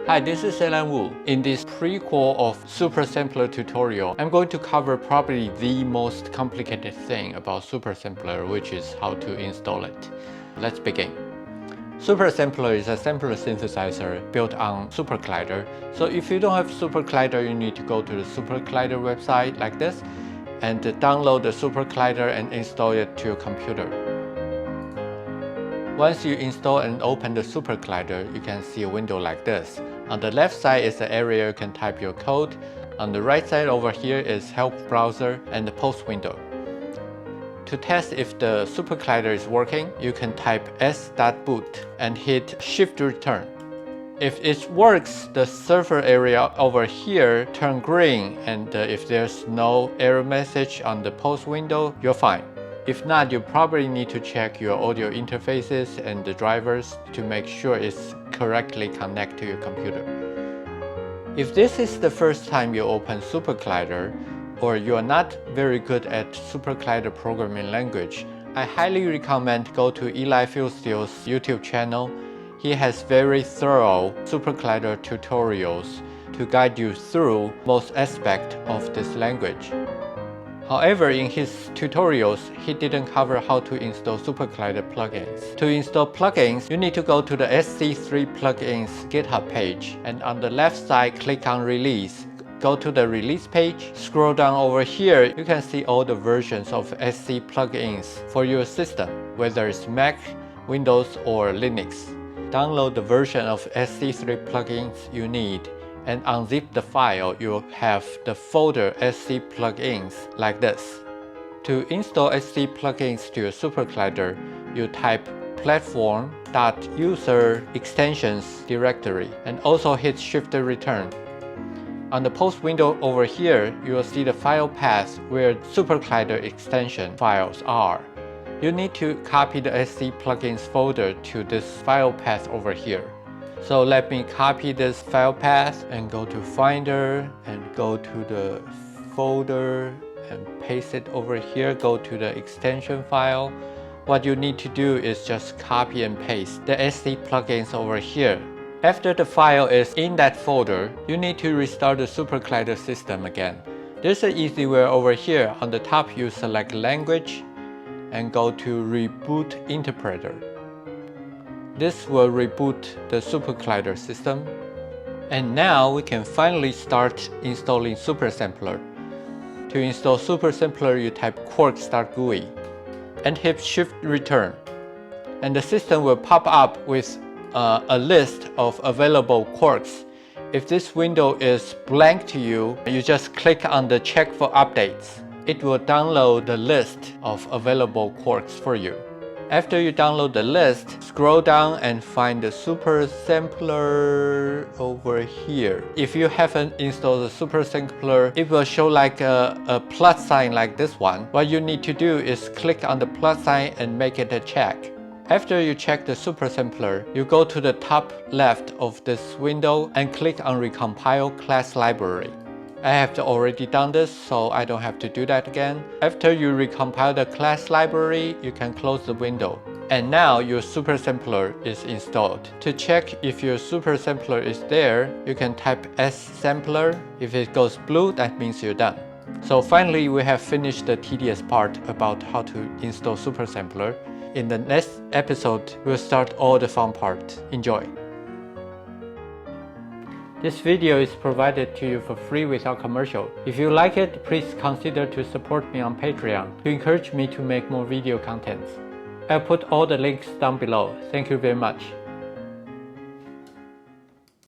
Hi, this is Alan Wu. In this prequel of SuperSampler tutorial, I'm going to cover probably the most complicated thing about SuperSampler, which is how to install it. Let's begin. SuperSampler is a sampler synthesizer built on SuperCollider. So if you don't have SuperCollider, you need to go to the SuperCollider website like this and download the SuperCollider and install it to your computer. Once you install and open the SuperCollider, you can see a window like this. On the left side is the area you can type your code. On the right side over here is Help Browser and the Post window. To test if the SuperCollider is working, you can type s.boot and hit Shift Return. If it works, the server area over here turn green, and if there's no error message on the Post window, you're fine. If not, you probably need to check your audio interfaces and the drivers to make sure it's correctly connected to your computer. If this is the first time you open SuperCollider, or you are not very good at SuperCollider programming language, I highly recommend go to Eli Fieldsteel's YouTube channel. He has very thorough SuperCollider tutorials to guide you through most aspects of this language. However, in his tutorials, he didn't cover how to install SuperCollider plugins. To install plugins, you need to go to the SC3-Plugins GitHub page, and on the left side, click on Release. Go to the Release page, scroll down over here, you can see all the versions of SC plugins for your system, whether it's Mac, Windows, or Linux. Download the version of SC3 plugins you need, and unzip the file, you'll have the folder SC plugins like this. To install SC plugins to your SuperCollider, you type platform.user extensions directory and also hit Shift Return. On the Post window over here, you will see the file path where SuperCollider extension files are. You need to copy the SC plugins folder to this file path over here. So let me copy this file path and go to Finder and go to the folder and paste it over here. Go to the extension file. What you need to do is just copy and paste the SC plugins over here. After the file is in that folder, you need to restart the SuperCollider system again. There's an easy way over here. On the top, you select Language and go to Reboot Interpreter. This will reboot the SuperCollider system. And now we can finally start installing SuperSampler. To install SuperSampler, you type Quarks.GUI and hit Shift Return. And the system will pop up with a list of available Quarks. If this window is blank to you, you just click on the Check for Updates. It will download the list of available Quarks for you. After you download the list, scroll down and find the SuperSampler over here. If you haven't installed the SuperSampler, it will show like a plus sign like this one. What you need to do is click on the plus sign and make it a check. After you check the SuperSampler, you go to the top left of this window and click on Recompile Class Library. I have already done this, so I don't have to do that again. After you recompile the class library, you can close the window. And now your SuperSampler is installed. To check if your SuperSampler is there, you can type SSampler. If it goes blue, that means you're done. So finally, we have finished the tedious part about how to install SuperSampler. In the next episode, we'll start all the fun part. Enjoy! This video is provided to you for free without commercial. If you like it, please consider to support me on Patreon to encourage me to make more video contents. I'll put all the links down below. Thank you very much.